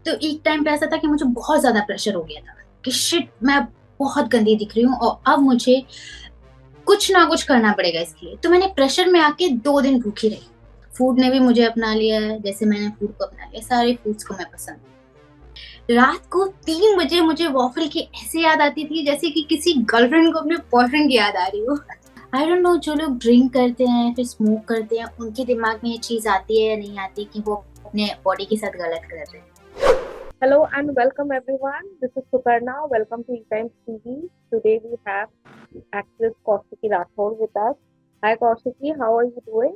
तो एक टाइम पे ऐसा था कि मुझे बहुत ज्यादा प्रेशर हो गया था कि शिट, मैं बहुत गंदी दिख रही हूँ और अब मुझे कुछ ना कुछ करना पड़ेगा इसके लिए। तो मैंने प्रेशर में आके 2 दिन भूखी रही। फूड ने भी मुझे अपना लिया है, जैसे मैंने फूड को अपना लिया। सारे फूड्स को मैं पसंद। रात को 3 बजे मुझे वॉफल की ऐसे याद आती थी जैसे कि किसी गर्लफ्रेंड को अपने बॉयफ्रेंड की याद आ रही हो। आई डोंट नो, जो लोग ड्रिंक करते हैं फिर स्मोक करते हैं उनके दिमाग में ये चीज आती है या नहीं आती कि वो अपने बॉडी के साथ गलत कर रहे हैं। Hello and welcome everyone. This is Sukarna. Welcome to eTimes TV. Today we have actress Kaushiki Rathod with us. Hi Kaushiki, how are you doing?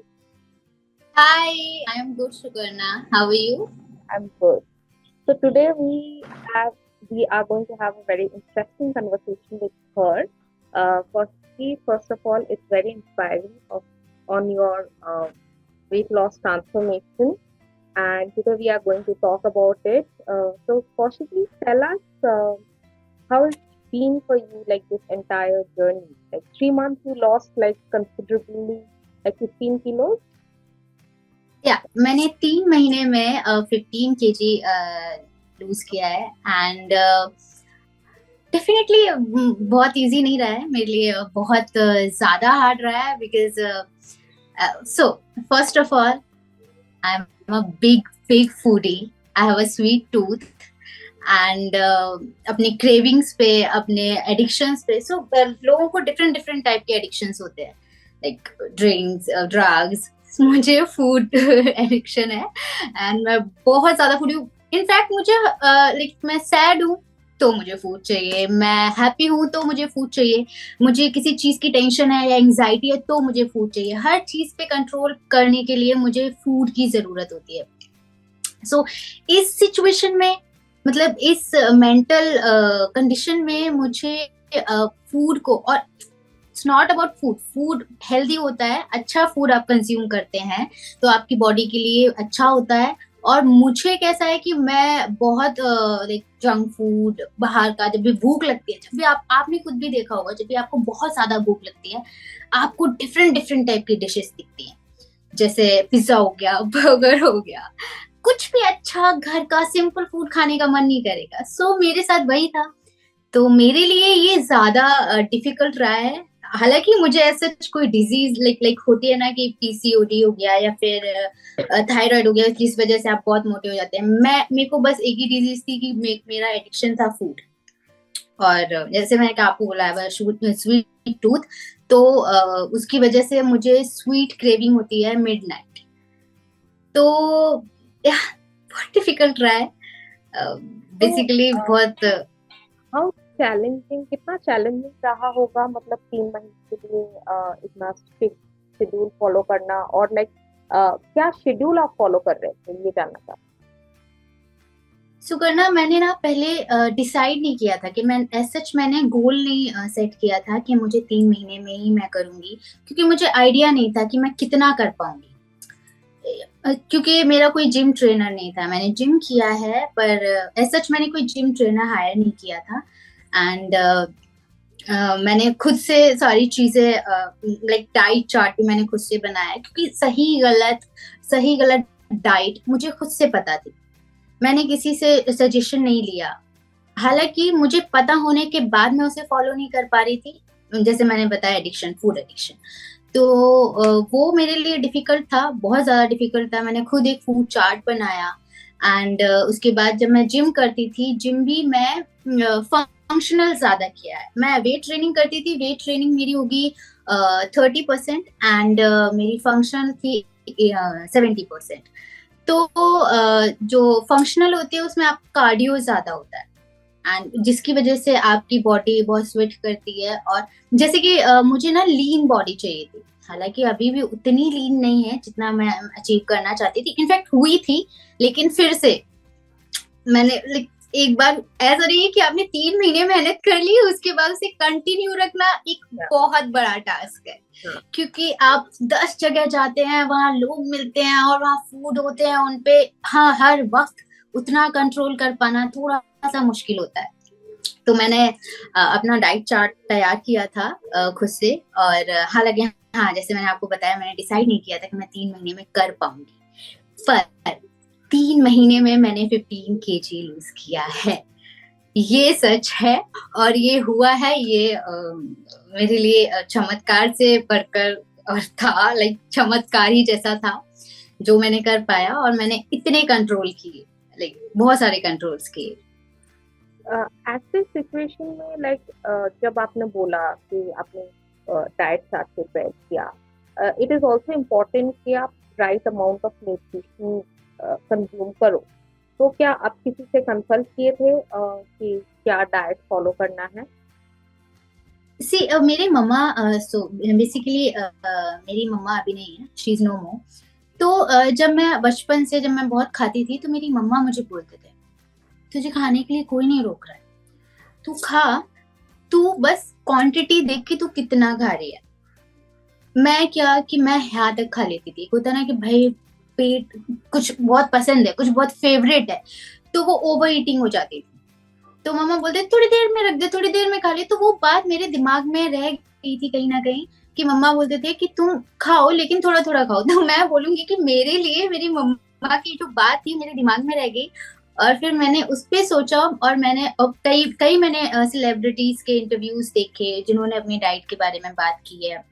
Hi, I am good, Sukarna. How are you? I'm good. So today we are going to have a very interesting conversation with her. Kaushiki, first of all, it's very inspiring on your weight loss transformation, and today we are going to talk about it. So Kaushiki, tell us. How it's been for you, like this entire journey? Like 3 months, you lost like considerably, like 15 kilos. या मैंने 3 महीने में 15 kg loose किया है। And definitely बहुत easy नहीं रहा है मेरे लिए, बहुत ज्यादा हार्ड रहा है। Because so first of all, I am a big big foodie. I have a sweet tooth and अपने क्रेविंग्स पे, अपने एडिक्शंस पे। सो लोगों को डिफरेंट डिफरेंट टाइप के एडिक्शंस होते हैं, लाइक ड्रिंक्स, ड्रग्स। मुझे फूड एडिक्शन है एंड मैं बहुत ज्यादा फूडी हूँ। इनफैक्ट मुझे लाइक मैं सैड हूँ तो मुझे फूड चाहिए, मैं हैप्पी हूँ तो मुझे फूड चाहिए, मुझे किसी चीज की टेंशन है या एंग्जाइटी है तो मुझे फूड चाहिए। हर चीज पे कंट्रोल करने के लिए मुझे फूड की जरूरत होती है। सो इस सिचुएशन में, मतलब इस मेंटल कंडीशन में मुझे फूड को, और it's not about food, food healthy होता है, अच्छा फूड आप कंज्यूम करते हैं तो आपकी बॉडी के लिए अच्छा होता है। और मुझे कैसा है कि मैं बहुत लाइक जंक फूड, बाहर का, जब भी भूख लगती है, जब भी आपने खुद भी देखा होगा, जब भी आपको बहुत ज्यादा भूख लगती है आपको डिफरेंट डिफरेंट टाइप की डिशेस दिखती हैं। जैसे पिज्जा हो गया, बर्गर हो गया, कुछ भी अच्छा घर का सिंपल फूड खाने का मन नहीं करेगा। सो मेरे साथ वही था। तो मेरे लिए ये ज्यादा डिफिकल्ट रहा है। हालांकि मुझे ऐसा कोई डिजीज लाइक लाइक होती है ना कि पीसीओडी हो गया या फिर थायराइड हो गया जिस वजह से आप बहुत मोटे हो जाते हैं, मेरे को बस एक ही डिजीज थी कि मेरा एडिक्शन था फूड। और जैसे मैंने आपको बोला है स्वीट टूथ, तो उसकी वजह से मुझे स्वीट क्रेविंग होती है मिडनाइट। तो या बहुत डिफिकल्ट रहा है तो बेसिकली, बहुत। हाउ चैलेंजिंग, कितना चैलेंजिंग रहा होगा, मतलब 3 महीने के लिए इतना स्ट्रिक्ट शेड्यूल फॉलो करना, और लाइक क्या शेड्यूल आप फॉलो कर रहे थे, ये जानना था। सुकन्या, मैंने ना पहले डिसाइड नहीं किया था कि मैं एज सच, मैंने गोल नहीं सेट किया था कि मुझे 3 महीने में ही मैं करूंगी, क्योंकि मुझे आइडिया नहीं था कि मैं कितना कर पाऊंगी। क्योंकि मेरा कोई जिम ट्रेनर नहीं था। मैंने जिम किया है पर एज सच मैंने कोई जिम ट्रेनर हायर नहीं किया था। एंड मैंने खुद से सारी चीजें, लाइक डाइट चार्ट भी मैंने खुद से बनाया है, क्योंकि सही गलत डाइट मुझे खुद से पता थी। मैंने किसी से सजेशन नहीं लिया। हालांकि मुझे पता होने के बाद मैं उसे फॉलो नहीं कर पा रही थी। जैसे मैंने बताया, एडिक्शन, फूड एडिक्शन। तो वो मेरे लिए डिफिकल्ट था, बहुत ज्यादा डिफिकल्ट था। मैंने खुद एक फूड चार्ट बनाया। एंड उसके बाद जब मैं जिम करती थी, जिम भी मैं फंक्शनल ज्यादा किया है। मैं वेट ट्रेनिंग करती थी, वेट ट्रेनिंग मेरी होगी 30% एंड मेरी फंक्शनल थी 70%। तो जो फंक्शनल होती है उसमें आपका कार्डियो ज्यादा होता है, एंड जिसकी वजह से आपकी बॉडी बहुत स्वेट करती है। और जैसे कि मुझे ना लीन बॉडी चाहिए थी। हालांकि अभी भी उतनी लीन नहीं है जितना मैं अचीव करना चाहती थी, इनफैक्ट हुई थी। लेकिन फिर से मैंने एक बार, ऐसा नहीं है कि आपने 3 महीने मेहनत कर ली उसके बाद उसे कंटिन्यू रखना एक बहुत बड़ा टास्क है। क्योंकि आप 10 जगह जाते हैं, वहां लोग मिलते हैं और वहां फूड होते हैं उनपे, हाँ, हर वक्त उतना कंट्रोल कर पाना थोड़ा सा मुश्किल होता है। तो मैंने अपना डाइट चार्ट तैयार किया था खुद से। और हालांकि हाँ, जैसे मैंने आपको बताया, मैंने डिसाइड नहीं किया था कि मैं 3 महीने में कर पाऊंगी। पर 3 महीने में मैंने 15 केजी लूज किया है। ये सच है और ये हुआ है, ये मेरे लिए चमत्कार से बढ़कर और था, लाइक चमत्कार ही जैसा था जो मैंने कर पाया, और मैंने इतने कंट्रोल किए, लाइक बहुत सारे कंट्रोल्स किए। ऐसे सिचुएशन में लाइक जब आपने बोला कि आपने डाइट चार्ट प्रिपेयर किया, इट इज ऑल्सो इम्पोर्टेंट कि आप right amount of nutrition consume करो। तो क्या आप किसी से कंसल्ट किए थे कि क्या डाइट फॉलो करना है? सी मेरे मम्मा, सो बेसिकली मेरी मम्मा अभी नहीं है, शी इज नो मोर। तो जब मैं बचपन से, जब मैं बहुत खाती थी, तो मेरी मम्मा मुझे बोलते थे तुझे खाने के लिए कोई नहीं रोक रहा है, तू खा, तू बस क्वांटिटी देख के तू कितना खा रही है। मैं क्या कि मैं यहाँ तक खा लेती थी, होता ना कि भाई पेट कुछ बहुत पसंद है, कुछ बहुत फेवरेट है, तो वो ओवर ईटिंग हो जाती थी। तो मम्मा बोलते थोड़ी देर में रख दे, थोड़ी देर में खा ले। तो वो बात मेरे दिमाग में रह गई थी कहीं ना कहीं, कि मम्मा बोलते थे कि तुम खाओ लेकिन थोड़ा थोड़ा खाओ। तो मैं बोलूंगी कि मेरे लिए मेरी मम्मा की जो बात थी मेरे दिमाग में रह गई, और फिर मैंने उस पर सोचा, और मैंने कई कई मैंने सेलिब्रिटीज के इंटरव्यूज देखे जिन्होंने अपनी डाइट के बारे में बात की है,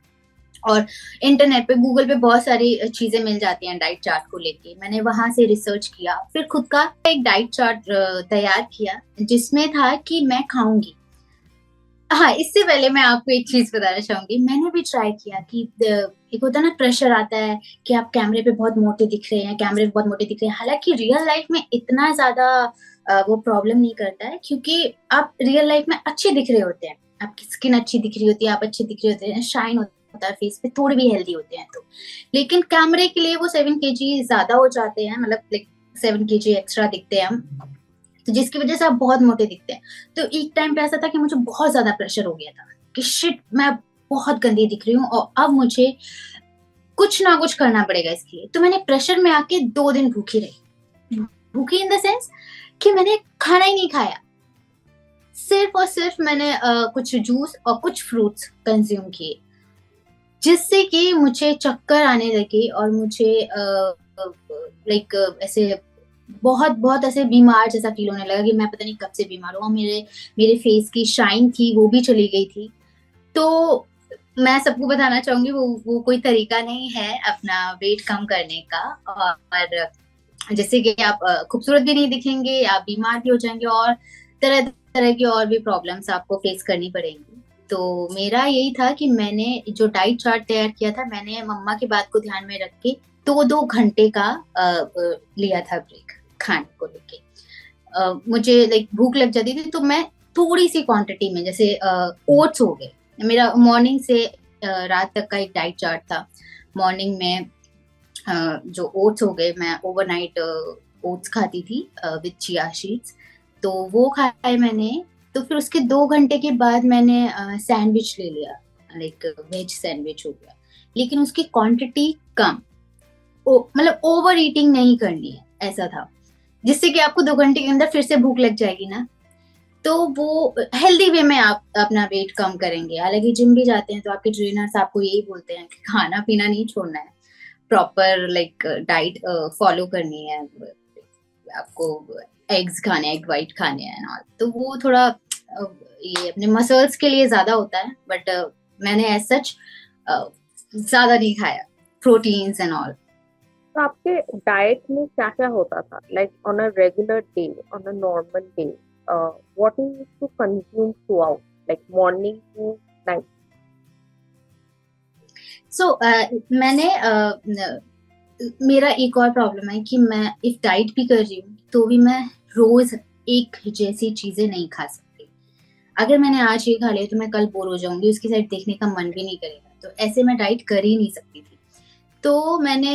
और इंटरनेट पे, गूगल पे बहुत सारी चीजें मिल जाती हैं डाइट चार्ट को लेके। मैंने वहां से रिसर्च किया, फिर खुद का एक डाइट चार्ट तैयार किया जिसमें था कि मैं खाऊंगी। हाँ, इससे पहले मैं आपको एक चीज बताना चाहूंगी, मैंने भी ट्राई किया कि एक होता है ना प्रेशर आता है कि आप कैमरे पे बहुत मोटे दिख रहे हैं, कैमरे पे बहुत मोटे दिख रहे हैं, हालांकि रियल लाइफ में इतना ज्यादा वो प्रॉब्लम नहीं करता है, क्योंकि आप रियल लाइफ में अच्छे दिख रहे होते हैं, आपकी स्किन अच्छी दिख रही होती है, आप अच्छे दिख रहे होते हैं, शाइन होता है फेस पे, थोड़े भी हेल्दी होते हैं तो। लेकिन कैमरे के लिए वो 7 kg ज्यादा हो जाते हैं, मतलब लाइक 7 kg एक्स्ट्रा दिखते हैं हम, तो जिसकी वजह से आप बहुत मोटे दिखते हैं। तो एक टाइम पे ऐसा था कि मुझे बहुत ज्यादा प्रेशर हो गया था कि शिट, मैं बहुत गंदी दिख रही हूँ और अब मुझे कुछ ना कुछ करना पड़ेगा इसके लिए। तो मैंने प्रेशर में आके 2 दिन भूखी रही, भूखी इन द सेंस कि मैंने खाना ही नहीं खाया, सिर्फ और सिर्फ मैंने कुछ जूस और कुछ फ्रूट्स कंज्यूम किए, जिससे कि मुझे चक्कर आने लगे और मुझे लाइक ऐसे बहुत बहुत ऐसे बीमार जैसा फील होने लगा कि मैं पता नहीं कब से बीमार हूँ। मेरे मेरे फेस की शाइन थी वो भी चली गई थी। तो मैं सबको बताना चाहूंगी वो कोई तरीका नहीं है अपना वेट कम करने का, और जैसे कि आप खूबसूरत भी नहीं दिखेंगे, आप बीमार भी हो जाएंगे, और तरह तरह की और भी प्रॉब्लम्स आपको फेस करनी पड़ेंगी। तो मेरा यही था कि मैंने जो डाइट चार्ट तैयार किया था, मैंने मम्मा की बात को ध्यान में रख के 2-2 घंटे का लिया था ब्रेक खाने को लेके। मुझे लाइक भूख लग जाती थी तो मैं थोड़ी सी क्वांटिटी में, जैसे ओट्स हो गए, मेरा मॉर्निंग से रात तक का एक डाइट चार्ट था। मॉर्निंग में जो ओट्स हो गए, मैं ओवरनाइट ओट्स खाती थी विद चिया सीड्स, तो वो खाए मैंने। तो फिर उसके 2 घंटे के बाद मैंने सैंडविच ले लिया, लाइक वेज सैंडविच हो गया, लेकिन उसकी क्वांटिटी कम, मतलब ओवर ईटिंग नहीं करनी है, ऐसा था, जिससे कि आपको 2 घंटे के अंदर फिर से भूख लग जाएगी ना, तो वो हेल्दी वे में आप अपना वेट कम करेंगे। हालांकि जिम भी जाते हैं तो आपके ट्रेनर्स आपको यही बोलते हैं कि खाना पीना नहीं छोड़ना है, प्रॉपर लाइक डाइट फॉलो करनी है, आपको एग्स खाने हैं, एग वाइट खाने हैं और, तो वो थोड़ा ये अपने मसल्स के लिए ज्यादा होता है, बट मैंने एज सच ज्यादा नहीं खाया प्रोटीन्स एंड ऑल। तो आपके डाइट में क्या क्या होता था, like on a regular day, on a normal day, what you used to consume throughout, like morning to night? So मैंने मेरा एक और प्रॉब्लम है कि मैं इफ डाइट भी कर रही हूँ तो भी मैं रोज एक जैसी चीजें नहीं खा सकती। अगर मैंने आज ये खा लिया तो मैं कल बोर हो जाऊंगी, उसकी साइड देखने का मन भी नहीं करेगा, तो ऐसे मैं डाइट कर ही नहीं सकती थी। तो मैंने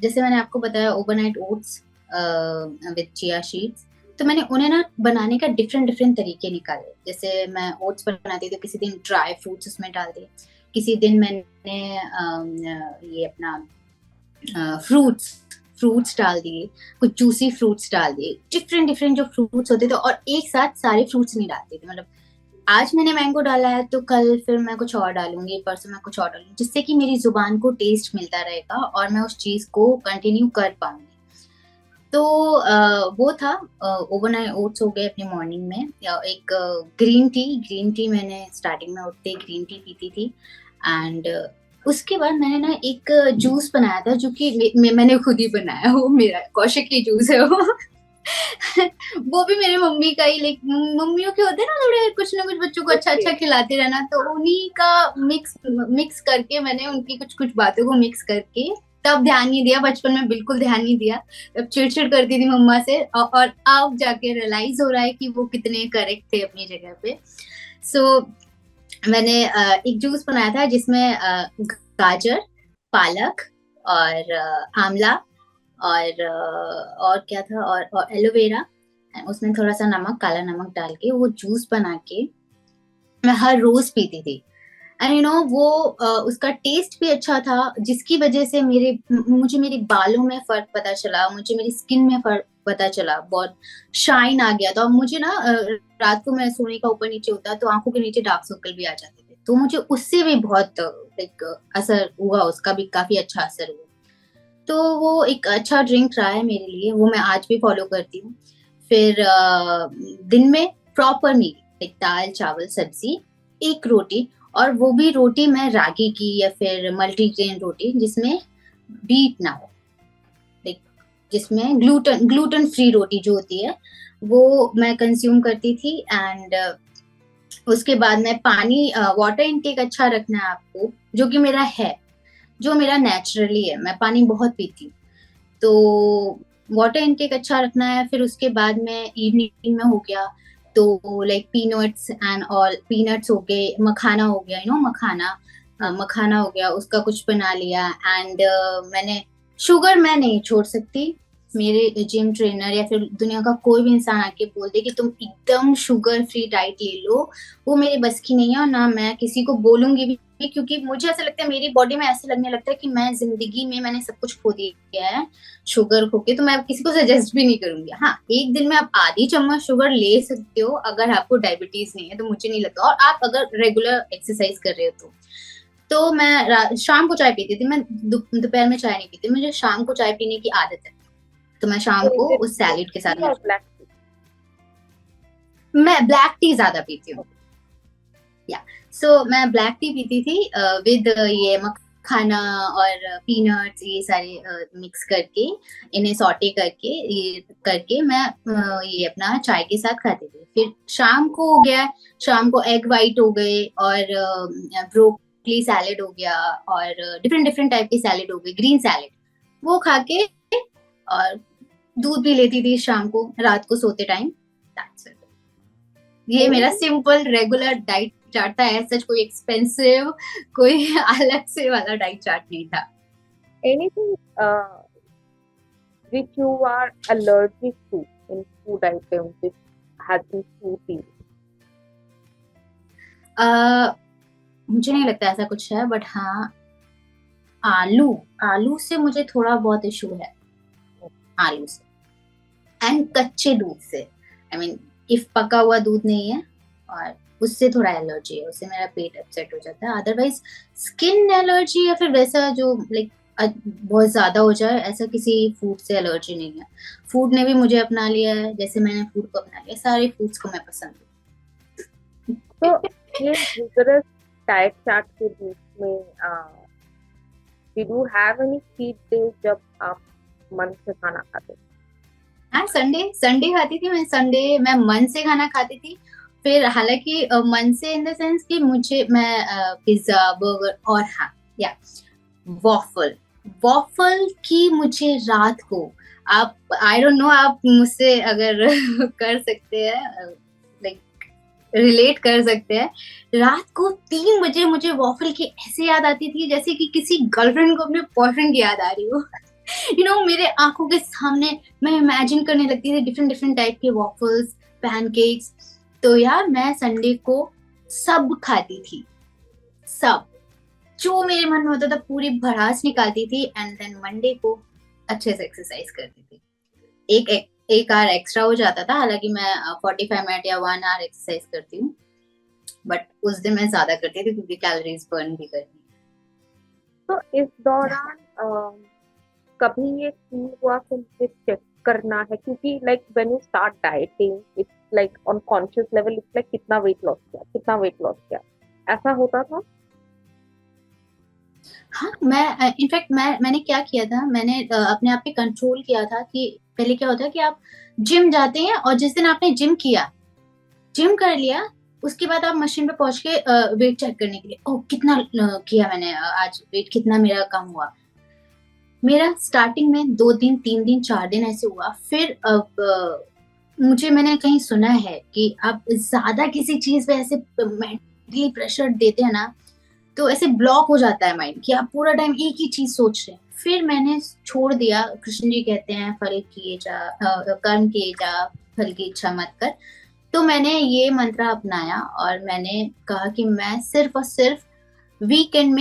जैसे मैंने आपको बताया overnight oats with chia seeds, तो मैंने उन्हें ना बनाने का डिफरेंट डिफरेंट तरीके निकाले। जैसे मैं ओट्स बनाती थी तो किसी दिन ड्राई फ्रूट्स उसमें डाल दिए, किसी दिन मैंने ये अपना फ्रूट्स फ्रूट्स डाल दिए, कुछ जूसी फ्रूट्स डाल दिए, डिफरेंट डिफरेंट जो फ्रूट्स होते थे, और एक साथ सारे फ्रूट्स नहीं डालते थे। मतलब आज मैंने मैंगो डाला है तो कल फिर मैं कुछ और डालूंगी, परसों मैं कुछ और डालूंगी, जिससे कि मेरी जुबान को टेस्ट मिलता रहेगा और मैं उस चीज को कंटिन्यू कर पाऊंगी। तो वो था ओवरनाइट ओट्स हो गए अपनी मॉर्निंग में, या एक ग्रीन टी मैंने स्टार्टिंग में उठते ग्रीन टी पीती थी। एंड उसके बाद मैंने ना एक जूस बनाया था, जो कि मैंने खुद ही बनाया, वो मेरा कौशिक की जूस है वो। वो भी मेरे मम्मी का ही, लाइक मम्मियों के होते हैं ना थोड़े कुछ ना कुछ बच्चों को अच्छा अच्छा खिलाते रहना, तो उन्हीं का मिक्स मिक्स करके मैंने उनकी कुछ कुछ बातों को मिक्स करके, तब ध्यान नहीं दिया, बचपन में बिल्कुल ध्यान नहीं दिया, तब चिड़चिड़ करती थी मम्मा से, और अब जाके रियलाइज हो रहा है कि वो कितने करेक्ट थे अपनी जगह पे। सो मैंने एक जूस बनाया था जिसमें गाजर, पालक और आंवला और क्या था, और एलोवेरा, उसमें थोड़ा सा नमक, काला नमक डाल के वो जूस बना के मैं हर रोज पीती थी। एंड वो उसका टेस्ट भी अच्छा था, जिसकी वजह से मुझे मेरे बालों में फर्क पता चला, मुझे मेरी स्किन में फर्क पता चला, बहुत शाइन आ गया था। और मुझे ना रात को मैं सोने का ऊपर नीचे होता तो आंखों के नीचे डार्क सर्कल भी आ जाते थे, तो मुझे उससे भी बहुत लाइक असर हुआ, उसका भी काफी अच्छा असर हुआ। तो वो एक अच्छा ड्रिंक रहा है मेरे लिए, वो मैं आज भी फॉलो करती हूँ। फिर दिन में प्रॉपर मील, लाइक दाल चावल सब्जी, एक रोटी, और वो भी रोटी मैं रागी की या फिर मल्टीग्रेन रोटी जिसमें बीट ना हो, लाइक जिसमें ग्लूटन ग्लूटन फ्री रोटी जो होती है वो मैं कंज्यूम करती थी। एंड उसके बाद में पानी, वाटर इनटेक अच्छा रखना है आपको, जो कि मेरा है, जो मेरा नेचुरली है, मैं पानी बहुत पीती हूँ, तो वाटर इनटेक अच्छा रखना है। फिर उसके बाद में इवनिंग में हो गया तो like peanuts and all, peanuts हो गए, मखाना हो गया, मखाना, मखाना हो गया, उसका कुछ बना लिया। एंड मैंने शुगर मैं नहीं छोड़ सकती, मेरे जिम ट्रेनर या फिर दुनिया का कोई भी इंसान आके बोल दे कि तुम एकदम शुगर फ्री डाइट ले लो, वो मेरे बस की नहीं है, और ना मैं किसी को बोलूंगी भी, क्योंकि मुझे ऐसा लगता है, मेरी बॉडी में ऐसे लगने लगता है कि मैं जिंदगी में मैंने सब कुछ खो दिया है शुगर खो के, तो मैं किसी को सजेस्ट भी नहीं करूंगी। हाँ, एक दिन में आप आधी चम्मच शुगर ले सकते हो अगर आपको डायबिटीज नहीं है, तो मुझे नहीं लगता, और आप अगर रेगुलर एक्सरसाइज कर रहे हो तो मैं शाम को चाय पीती थी, मैं दोपहर में चाय नहीं पीती, मुझे शाम को चाय पीने की आदत है, तो मैं शाम So is को it उस green सैलेड के tea साथ or black tea? मैं ब्लैक टी ज्यादा पीती हूँ, या सो मैं ब्लैक टी पीती थी विद ये मखाना और पीनट्स, ये सारे मिक्स करके, इन्हें सॉटे करके, ये करके मैं ये अपना चाय के साथ खाती थी। फिर शाम को हो गया, शाम को एग वाइट हो गए, और ब्रोकली सैलेड हो गया, और डिफरेंट डिफरेंट टाइप के सैलेड हो गए, ग्रीन सैलेड, वो खा के, और दूध भी लेती थी शाम को, रात को सोते टाइम। ये मेरा सिंपल रेगुलर डाइट चार्ट था, ऐसा कोई एक्सपेंसिव, कोई अलग से वाला डाइट चार्ट नहीं था। Anything which you are allergic to in food items which has been fruity? मुझे नहीं लगता ऐसा कुछ है, बट हाँ, आलू आलू से मुझे थोड़ा बहुत इशू है, आलू से एंड कच्चे दूध से। आई मीन इफ पका हुआ दूध नहीं है, और उससे थोड़ा एलर्जी है, उससे मेरा पेट अपसेट हो जाता है। अदरवाइज स्किन एलर्जी या फिर वैसा जो लाइक बहुत ज्यादा हो जाए, ऐसा किसी फूड से एलर्जी नहीं है। फूड ने भी मुझे अपना लिया है, जैसे मैंने फूड को अपना लिया, सारे फूड्स को मैं पसंद हूँ। तो ये rigorous diet chart के बीच में did you have any cheat days जब आप मन से खाना खाते थे? हाँ, संडे संडे खाती थी मैं, संडे मैं मन से खाना खाती थी। फिर हालांकि मन से इन द सेंस कि मैं पिज्जा, बर्गर, और हाँ, या वॉफल, वॉफल की मुझे रात को, आप आई डोंट नो, आप मुझसे अगर कर सकते हैं, लाइक रिलेट कर सकते हैं, रात को 3 बजे मुझे वॉफल की ऐसे याद आती थी जैसे कि किसी गर्लफ्रेंड को अपने बॉयफ्रेंड की याद आ रही हो। मेरे आंखों के सामने मैं इमेजिन करने लगती थी डिफरेंट डिफरेंट टाइप के वॉफल्स, पैनकेक्स। तो यार मैं संडे को सब खाती थी, सब, जो मेरे मन में होता था पूरी भड़ास निकालती थी, एंड देन मंडे को अच्छे से एक्सरसाइज करती थी। एक आवर एक्स्ट्रा हो जाता था, हालांकि मैं 45 मिनट या 1 आवर एक्सरसाइज करती हूँ, बट उस दिन मैं ज्यादा करती थी क्योंकि कैलोरीज बर्न भी करनी। तो इस दौरान कभी ये फील हुआ कि मुझे चेस्ट करना है, क्योंकि like when you start dieting it's like on conscious level it's like कितना वेट लॉस किया, कितना वेट लॉस किया, ऐसा होता था? हाँ, मैं इनफैक्ट मैंने क्या किया था, मैंने अपने आप पे कंट्रोल किया था कि पहले क्या होता है कि आप जिम जाते हैं और जिस दिन आपने जिम कर लिया, उसके बाद आप मशीन पे पहुंच के वेट चेक करने के लिए, ओ कितना किया मैंने, आज वेट कितना मेरा कम हुआ। मेरा स्टार्टिंग में 2 दिन 3 दिन 4 दिन ऐसे हुआ, फिर अब मुझे मैंने कहीं सुना है कि आप ज्यादा किसी चीज पे ऐसे मेंटली प्रेशर देते हैं ना, तो ऐसे ब्लॉक हो जाता है माइंड कि आप पूरा टाइम एक ही चीज सोच रहे हैं। फिर मैंने छोड़ दिया, कृष्ण जी कहते हैं फल किए जा कर्म किए जा, फल की इच्छा मत कर। तो मैंने ये मंत्र अपनाया और मैंने कहा कि मैं सिर्फ और सिर्फ वीकेंड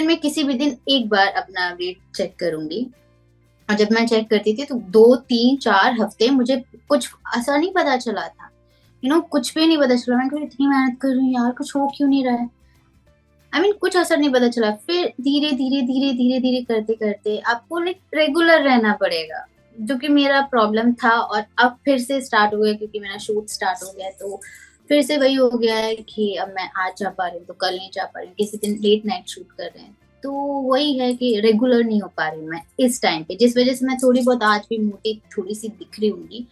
में किसी भी दिन एक बार अपना वेट चेक करूंगी। और जब मैं चेक करती थी तो 2 3 4 हफ्ते मुझे कुछ असर नहीं पता चला था, कुछ भी नहीं पता चला। मैं कहा इतनी मेहनत कर रही हूँ यार, कुछ हो क्यों नहीं रहा है। कुछ असर नहीं पता चला। फिर धीरे धीरे धीरे धीरे धीरे करते करते आपको लाइक रेगुलर रहना पड़ेगा, जो कि मेरा प्रॉब्लम था। और अब फिर से स्टार्ट हो गया क्योंकि मेरा शूट स्टार्ट हो गया, तो फिर से वही हो गया है कि अब मैं आज जा पा रही हूँ तो कल नहीं जा पा रही हूँ, किसी दिन लेट नाइट शूट कर रहे हैं, तो वही है कि रेगुलर नहीं हो पा रही हूँ मैं इस टाइम पे, जिस वजह से मैं थोड़ी बहुत आज भी मोटी थोड़ी सी दिख रही होंगी,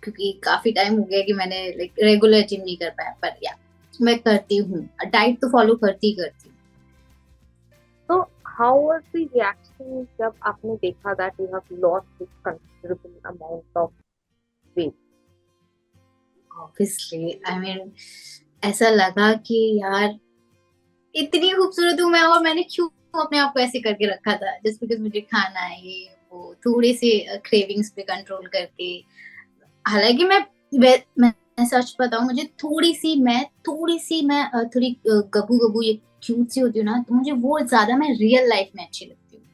क्योंकि काफी टाइम हो गया कि मैंने लाइक रेगुलर जिम नहीं कर पाया। पर या मैं करती हूँ, डाइट तो फॉलो करती ही करती हूँ। तो हाउ वाज द रिएक्शन जब आपने देखा that you have lost this considerable amount of weight? Obviously ऐसा लगा कि यार इतनी खूबसूरत हूँ मैं, और मैंने क्यों अपने आप को ऐसे करके रखा था, जस्ट बिकॉज मुझे खाना है ये वो, थोड़े से क्रेविंग्स पे कंट्रोल करके। हालांकि मैं सच बताऊं, मुझे थोड़ी गबू गबू ये क्यूट सी होती हूँ ना, तो मुझे वो ज्यादा मैं रियल लाइफ में अच्छी लगती हूँ।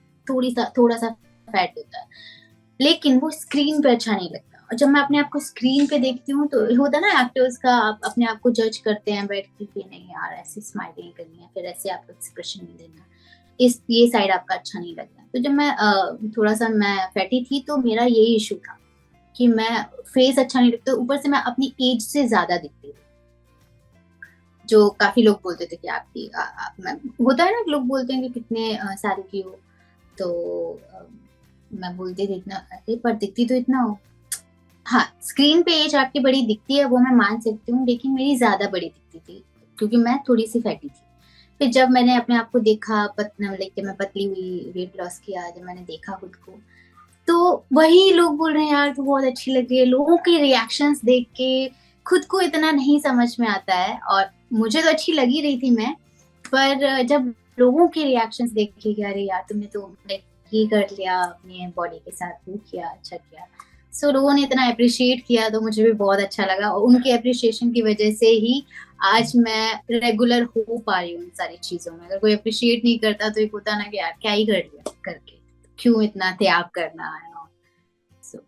थोड़ा सा फैट होता है, लेकिन वो स्क्रीन पे अच्छा नहीं लगता। और जब मैं अपने आप को स्क्रीन पे देखती हूँ तो होता है ना एक्टर्स का, आप अपने आप को जज करते हैं बैठ के कि नहीं यार ऐसी स्माइलिंग करनी है, फिर ऐसे आपको एक्सप्रेशन नहीं देना, इस ये साइड आपका अच्छा नहीं लगता। तो जब मैं थोड़ा सा मैं फैटी थी तो मेरा यही इशू था कि मैं फेस अच्छा नहीं लगता, ऊपर से मैं अपनी एज से ज्यादा दिखती थी। जो काफी लोग बोलते थे कि आपकी होता है ना, लोग बोलते हैं कि कितने साल की हो, तो मैं बोलती थी इतना, अरे पर दिखती तो इतना हो। हाँ, स्क्रीन पे एज आपकी बड़ी दिखती है वो मैं मान सकती हूँ, लेकिन मेरी ज्यादा बड़ी दिखती थी क्योंकि मैं थोड़ी सी फैटी थी। फिर जब मैंने अपने आप को देखा, लाइक मैं पतली हुई, वेट लॉस किया, जब मैंने देखा खुद को, तो वही लोग बोल रहे हैं यार तू बहुत अच्छी लग रही है। लोगों के रिएक्शंस देख के खुद को इतना नहीं समझ में आता है, और मुझे तो अच्छी लगी रही थी मैं, पर जब लोगों के रिएक्शंस देखे कि अरे यार तुमने तो लाइक ये कर लिया, अपने बॉडी के साथ वो किया, अच्छा किया, सो लोगों ने इतना अप्रिशिएट किया तो मुझे भी बहुत अच्छा लगा। और उनके अप्रिशिएशन की वजह से ही आज मैं रेगुलर हो पा रही हूँ इन सारी चीजों में। अगर कोई अप्रिशिएट नहीं करता तो एक होता ना कि यार क्या ही कर लिया करके, क्यों इतना त्याग करना है। So,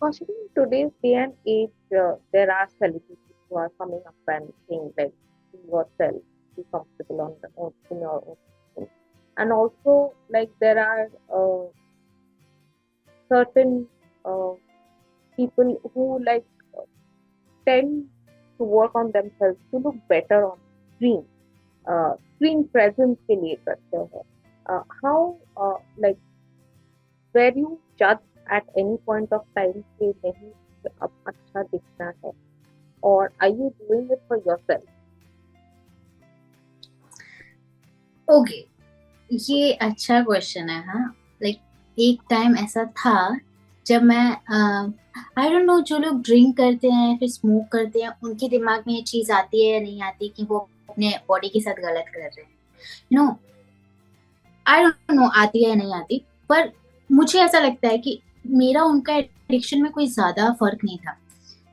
Possibly in today's day and age, there are celebrities who are coming up and saying like, be yourself, be comfortable in your own skin. And also like there are certain uh, people who like tend to work on themselves to look better on screen. Screen presence के लिए करते हैं. How like were you judged at any point of time कि नहीं अब अच्छा दिखना है, or are you doing it for yourself? Okay, ये अच्छा क्वेश्चन है। हाँ, लाइक एक टाइम ऐसा था जब मैं आई डोंट नो, जो लोग ड्रिंक करते हैं फिर स्मोक करते हैं उनके दिमाग में ये चीज आती है या नहीं आती कि वो अपने बॉडी के साथ गलत कर रहे हैं, नो आई डोंट नो आती है या नहीं आती। पर मुझे ऐसा लगता है कि मेरा उनका एडिक्शन में कोई ज्यादा फर्क नहीं था।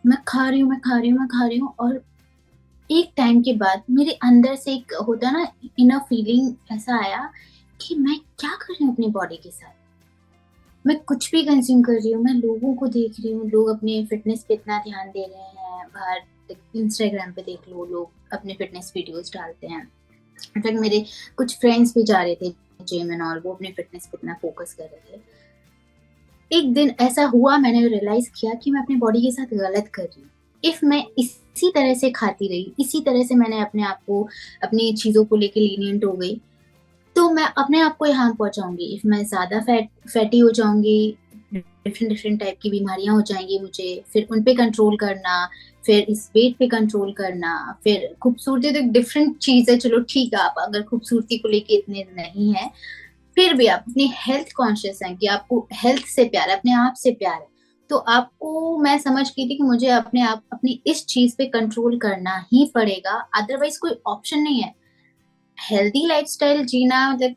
मैं खा रही हूँ, मैं खा रही हूँ, मैं खा रही हूँ, और एक टाइम के बाद मेरे अंदर से एक होता ना इनर फीलिंग ऐसा आया कि मैं क्या कर रही हूँ अपनी बॉडी के साथ। मैं कुछ भी कंज्यूम कर रही हूँ, मैं लोगों को देख रही हूँ, लोग अपने फिटनेस पे इतना ध्यान दे रहे हैं, बाहर इंस्टाग्राम पे देख लो, लोग अपने फिटनेस वीडियोस डालते हैं। इनफैक्ट मेरे कुछ फ्रेंड्स भी जा रहे थे जिम एंड ऑल, वो अपने फिटनेस पे इतना फोकस कर रहे थे। एक दिन ऐसा हुआ, मैंने रियलाइज किया कि मैं अपनी बॉडी के साथ गलत कर रही हूँ। इफ मैं इसी तरह से खाती रही, इसी तरह से मैंने अपने आप को, अपनी चीजों को लेके लीनियंट हो गई, तो मैं अपने आप को यहाँ पहुंचाऊंगी। इफ मैं ज्यादा फैटी हो जाऊंगी, डिफरेंट डिफरेंट टाइप की बीमारियां हो जाएंगी मुझे, फिर उन पे कंट्रोल करना, फिर इस वेट पे कंट्रोल करना, फिर खूबसूरती तो एक डिफरेंट चीज है, चलो ठीक है, आप अगर खूबसूरती को लेके इतने नहीं है, फिर भी आप अपनी हेल्थ कॉन्शियस हैं कि आपको हेल्थ से प्यार है, अपने आप से प्यार है, तो आपको, मैं समझ गई थी कि मुझे अपने आप, अपनी इस चीज पे कंट्रोल करना ही पड़ेगा, अदरवाइज कोई ऑप्शन नहीं है। हेल्दी लाइफस्टाइल जीना मतलब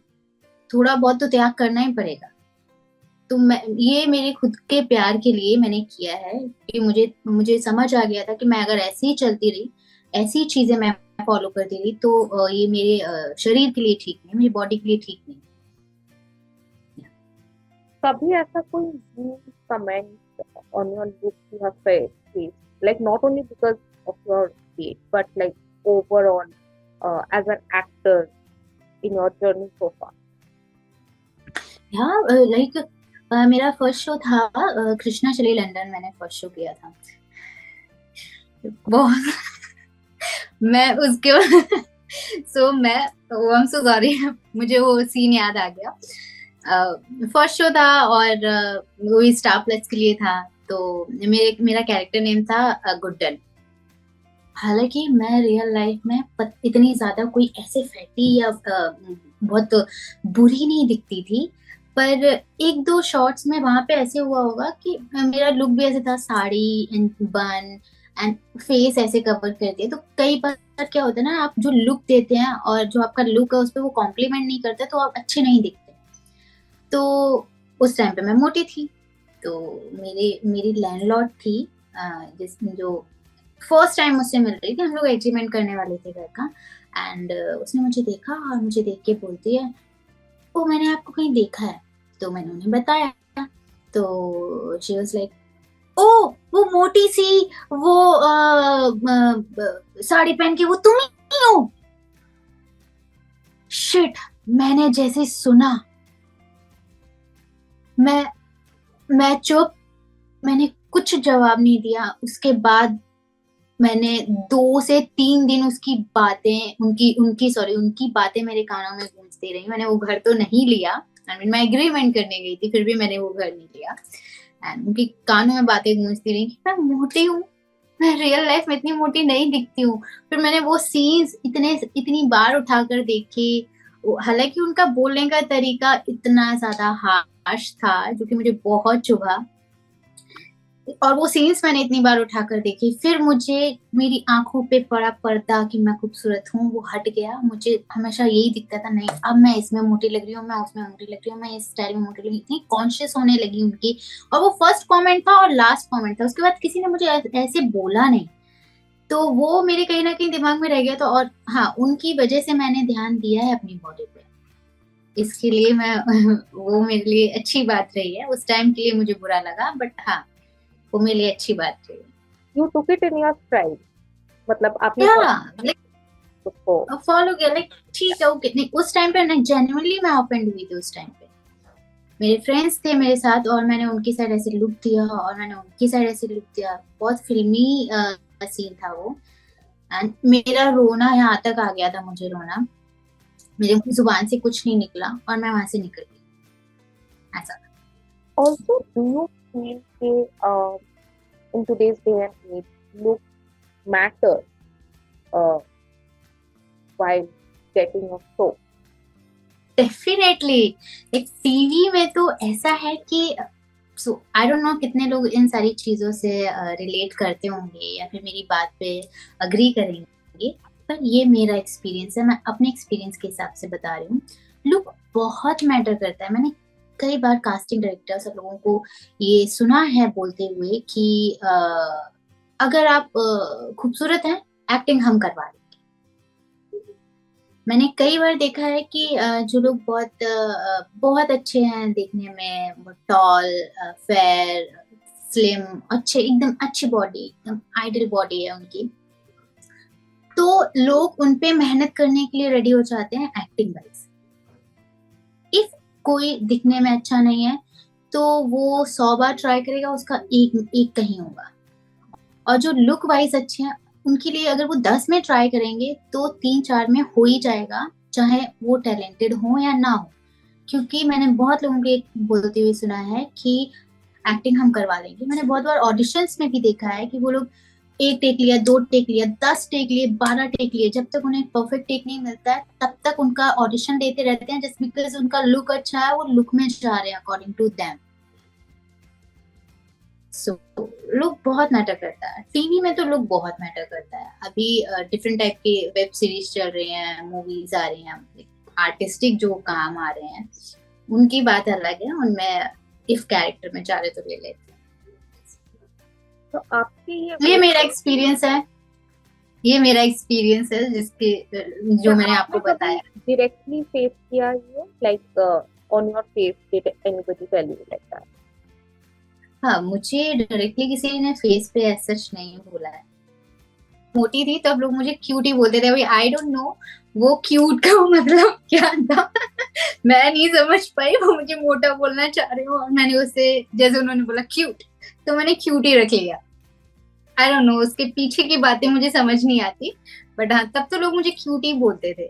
थोड़ा बहुत तो त्याग करना ही पड़ेगा। तो मैं, ये मेरे खुद के प्यार के लिए मैंने किया है कि मुझे मुझे समझ आ गया था कि मैं अगर ऐसे ही चलती रही, ऐसी चीजें मैं फॉलो करती रही, तो ये मेरे शरीर के लिए ठीक नहीं, मेरी बॉडी के लिए ठीक नहीं। कभी ऐसा कोई comment on your look you have faced, like not only because of your weight but like overall as an actor in your journey so far? हाँ, लाइक मेरा फर्स्ट शो था कृष्णा चली लंदन, मैंने फर्स्ट शो किया था। बहुत मैं उसके सो मैं, आई एम सो सॉरी, मुझे वो सीन याद आ गया। फर्स्ट शो था और वो स्टार प्लस के लिए था, तो मेरा कैरेक्टर नेम था गुड्डन। हालांकि मैं रियल लाइफ में इतनी ज्यादा कोई ऐसे फैटी या बहुत बुरी नहीं दिखती थी, पर एक दो शॉट्स में वहां पे ऐसे हुआ होगा कि मेरा लुक भी ऐसे था, साड़ी एंड बन एंड फेस ऐसे कवर करती है, तो कई बार क्या होता है ना, आप जो लुक देते हैं और जो आपका लुक है उस पर वो कॉम्प्लीमेंट नहीं करते, तो आप अच्छे नहीं दिखते। तो उस टाइम पे मैं मोटी थी, तो मेरी लैंडलॉर्ड थी, जिस जो फर्स्ट टाइम मुझसे मिल रही थी, हम लोग एग्रीमेंट करने वाले थे घर का, एंड उसने मुझे देखा और मुझे देख के बोलती है, ओ मैंने आपको कहीं देखा है। तो मैंने उन्हें बताया, तो शी वाज लाइक, ओ वो मोटी सी, वो साड़ी पहन के वो तुम ही हो। शिट, मैंने जैसे सुना, मैं चुप, मैंने कुछ जवाब नहीं दिया। उसके बाद मैंने 2 से 3 दिन उसकी बातें, उनकी बातें मेरे कानों में गूंजती रही। मैंने वो घर तो नहीं लिया, आई मीन मैं एग्रीमेंट करने गई थी, फिर भी मैंने वो घर नहीं लिया, एंड उनकी कानों में बातें गूंजती रही कि मैं मोटी हूँ, मैं रियल लाइफ में इतनी मोटी नहीं दिखती हूँ। फिर मैंने वो सीन्स इतनी बार उठाकर देखे। हालांकि उनका बोलने का तरीका इतना ज्यादा हार्श था, जो कि मुझे बहुत चुभा, और वो सीन्स मैंने इतनी बार उठाकर देखी। फिर मुझे मेरी आंखों पे पड़ा पर्दा कि मैं खूबसूरत हूँ, वो हट गया। मुझे हमेशा यही दिखता था, नहीं अब मैं इसमें मोटी लग रही हूँ, मैं उसमें मोटी लग रही हूँ, मैं इस स्टाइल में मोटी लग रही हूँ, इतनी कॉन्शियस होने लगी उनकी। और वो फर्स्ट कमेंट था और लास्ट कमेंट था, उसके बाद किसी ने मुझे ऐसे बोला नहीं, तो वो मेरे कहीं ना कहीं दिमाग में रह गया था। और हाँ, उनकी वजह से मैंने ध्यान दिया है अपनी बॉडी पे, इसके लिए मैं वो मेरे लिए अच्छी बात रही है। उस टाइम के लिए मुझे बुरा लगा, बट हाँ, वो मेरे लिए अच्छी बात रही। You took it in your stride, मतलब आपने लाइक उसको फॉलो किया, लाइक ठीक है, ओके। नहीं, उस टाइम पे ना जेन्युइनली मैं ऑफेंड हुई थी। उस टाइम पे मेरे फ्रेंड्स थे मेरे साथ, और मैंने उनकी साइड ऐसे लुक दिया और मैंने उनकी साइड ऐसे लुक दिया। बहुत फिल्मी सीन था वो, एंड मेरा रोना यहाँ तक आ गया था, मुझे रोना, मेरे जुबान से कुछ नहीं निकला और मैं वहां से निकल गई, ऐसा। also do you feel कि in today's day and age look matter uh, while getting a show? Definitely, एक टीवी में तो ऐसा है कि, सो आई डोंट नो कितने लोग इन सारी चीजों से रिलेट करते होंगे या फिर मेरी बात पे अग्री करेंगे, पर ये मेरा एक्सपीरियंस है, मैं अपने एक्सपीरियंस के हिसाब से बता रही हूँ। लुक बहुत मैटर करता है। मैंने कई बार कास्टिंग डायरेक्टर सब लोगों को ये सुना है बोलते हुए कि अगर आप खूबसूरत हैं, एक्टिंग हम करवा दें। मैंने कई बार देखा है कि जो लोग बहुत अच्छे हैं देखने में, टॉल, फेयर, स्लिम, अच्छे, एकदम अच्छी बॉडी, एकदम आइडियल बॉडी है उनकी, तो लोग उन पे मेहनत करने के लिए रेडी हो जाते हैं एक्टिंग वाइज। इफ कोई दिखने में अच्छा नहीं है, तो वो 100 बार ट्राई करेगा, उसका एक एक कहीं होगा। और जो लुक वाइज अच्छे हैं उनके लिए अगर वो 10 में ट्राई करेंगे तो 3-4 में हो ही जाएगा, चाहे वो टैलेंटेड हो या ना हो। क्योंकि मैंने बहुत लोगों के बोलते हुए सुना है कि एक्टिंग हम करवा लेंगे। मैंने बहुत बार ऑडिशंस में भी देखा है कि वो लोग 1 टेक लिया, 2 टेक लिया, 10 टेक लिए, 12 टेक लिए, जब तक उन्हें परफेक्ट टेक नहीं मिलता है तब तक उनका ऑडिशन देते रहते हैं, जस्ट बिकॉज उनका लुक अच्छा है, वो लुक में जा रहे हैं according to them. So look बहुत मैटर करता है, टीवी में तो लुक बहुत मैटर करता है। अभी डिफरेंट टाइप की वेब सीरीज चल रही हैं, मूवीज आ रही हैं, आर्टिस्टिक जो काम आ रहे हैं उनकी बात अलग है, उनमें इफ कैरेक्टर में जा रहे तो ले लेते हैं। तो आपकी ये मेरा एक्सपीरियंस है, ये मेरा एक्सपीरियंस है जिसके जो मैंने आपको बताया। डायरेक्टली फेस किया ये, like on your face, did anybody tell you like that? हाँ, मुझे डायरेक्टली किसी ने फेस पे ऐसा सच नहीं बोला है। मोटी थी तब लोग मुझे क्यूट ही बोलते थे, भाई आई डोंट नो वो क्यूट का मतलब क्या था। मैं नहीं समझ पाई, वो मुझे मोटा बोलना चाह रहे हो और मैंने उसे जैसे उन्होंने बोला क्यूट, तो मैंने क्यूट ही रख लिया। आई डोंट नो उसके पीछे की बातें मुझे समझ नहीं आती, बट हाँ तब तो लोग मुझे क्यूट ही बोलते थे।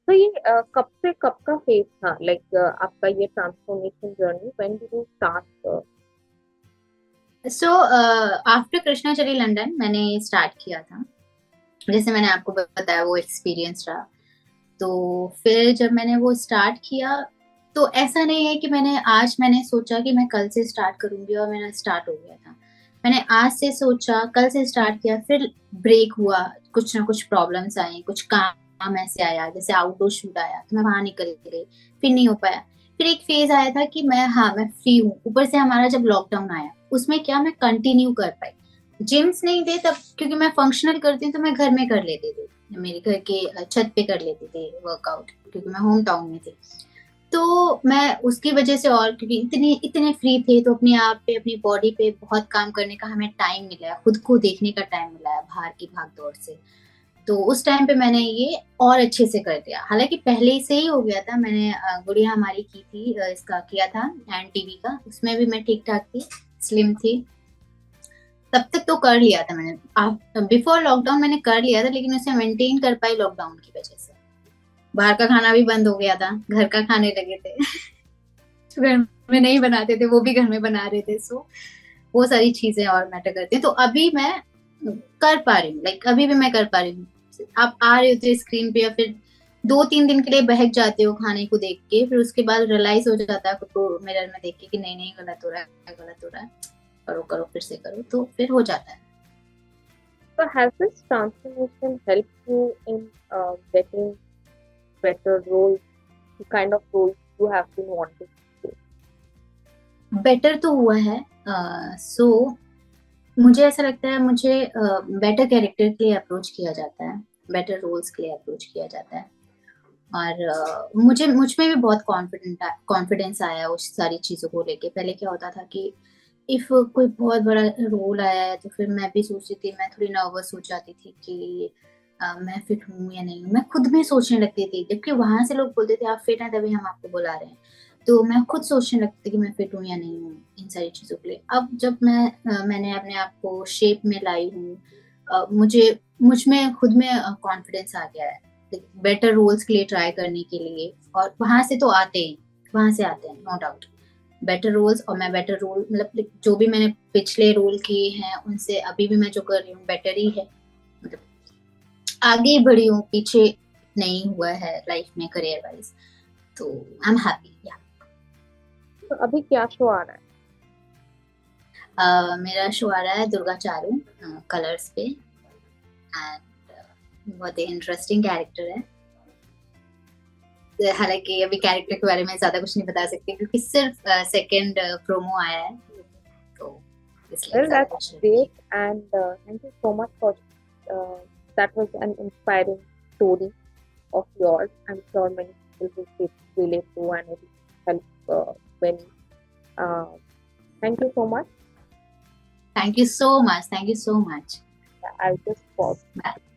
तो ये कब से कब का फेज था, लाइक आपका ये transformation journey, when did you start? So after Krishna चली लंदन मैंने स्टार्ट किया था, जैसे मैंने आपको बताया वो एक्सपीरियंस रहा। तो फिर जब मैंने वो स्टार्ट किया तो ऐसा नहीं है कि मैंने सोचा कि मैं कल से स्टार्ट करूंगी और मेरा स्टार्ट हो गया था। मैंने आज से सोचा, कल से स्टार्ट किया, फिर ब्रेक हुआ, कुछ ना कुछ प्रॉब्लम्स आई, कुछ काम ऐसे आया, जैसे आउटडोर शूट आया तो मैं वहां निकल गई, फिर नहीं हो पाया। फिर एक फेज आया था कि मैं फ्री हूँ, ऊपर से हमारा जब लॉकडाउन आया उसमें क्या मैं कंटिन्यू कर पाई। जिम्स नहीं थे तब क्योंकि मैं फंक्शनल करती हूँ तो मैं घर में कर लेती थी, मेरे घर के छत पे कर लेती थी वर्कआउट, क्योंकि मैं होम टाउन में थी। तो मैं उसकी वजह से, और क्योंकि इतने इतने फ्री थे तो अपने आप पे, अपनी बॉडी पे बहुत काम करने का हमें टाइम मिला है, खुद को देखने का टाइम मिला है बाहर की भाग दौड़ से। तो उस टाइम पे मैंने ये और अच्छे से कर दिया, हालांकि पहले से ही हो गया था। मैंने गुड़िया हमारी की थी, इसका किया था एंड टीवी का, उसमें भी मैं ठीक ठाक थी, स्लिम थी, तब तक तो कर लिया था मैंने। बिफोर लॉकडाउन मैंने कर लिया था, लेकिन उसे मेंटेन कर पाई लॉकडाउन की वजह से। बाहर का खाना भी बंद हो गया था, घर का खाने लगे थे। जो घर में नहीं बनाते थे वो भी घर में बना रहे थे, सो वो सारी चीजें और मैटर करती हैं। तो अभी मैं कर पा रही हूँ, लाइक अभी भी मैं कर पा रही हूँ। आप आ रहे होते स्क्रीन पे या फिर 2-3 दिन के लिए बहक जाते हो खाने को देख के, फिर उसके बाद रियलाइज हो जाता है खुद को मिरर में देख के कि नहीं नहीं गलत हो रहा है, गलत हो रहा है, करो करो फिर से करो, तो फिर हो जाता है। So has this transformation helped you in getting better roles, the kind of roles you have been wanting to play? Better तो हुआ है। सो मुझे ऐसा लगता है, मुझे बेटर कैरेक्टर के लिए अप्रोच किया जाता है, बेटर रोल्स के लिए अप्रोच किया जाता है। और मुझ में भी बहुत कॉन्फिडेंस आया उस सारी चीज़ों को लेके। पहले क्या होता था कि इफ कोई बहुत बड़ा रोल आया है तो फिर मैं भी सोचती थी, मैं थोड़ी नर्वस हो जाती थी कि मैं फिट हूँ या नहीं हूँ, मैं खुद में सोचने लगती थी, जबकि वहां से लोग बोलते थे आप फिट हैं तभी हम आपको बुला रहे हैं। तो मैं खुद सोचने लगती थी कि मैं फिट हूँ या नहीं हूँ इन सारी चीज़ों के लिए। अब जब मैंने अपने आप को शेप में लाई हूँ, मुझ में खुद में कॉन्फिडेंस आ गया है बेटर रोल्स के लिए ट्राई करने के लिए, और वहां से तो आते हैं, वहां से आते हैं नो डाउट बेटर रोल्स। और मैं बेटर रोल मतलब जो भी मैंने पिछले रोल किए हैं उनसे अभी भी मैं जो कर रही हूँ बेटर ही है, मतलब आगे ही बढ़ी हूँ, पीछे नहीं हुआ है लाइफ में करियर वाइज। तो आई एम हैप्पी या। तो अभी क्या शो आ रहा है? मेरा शो आ रहा है दुर्गा चारू कलर्स पे, एंड बहुत ही इंटरेस्टिंग कैरेक्टर है। हालांकि अभी कैरेक्टर के बारे में ज्यादा कुछ नहीं बता सकती क्योंकि सिर्फ सेकंड प्रोमो आया है, तो इसलिए Well, that's great, and thank you so much for that was an inspiring story of yours. I'm sure many people will relate to and it will help many. Thank you so much. Thank you so much. Thank you so much. I'll just pause. Bye.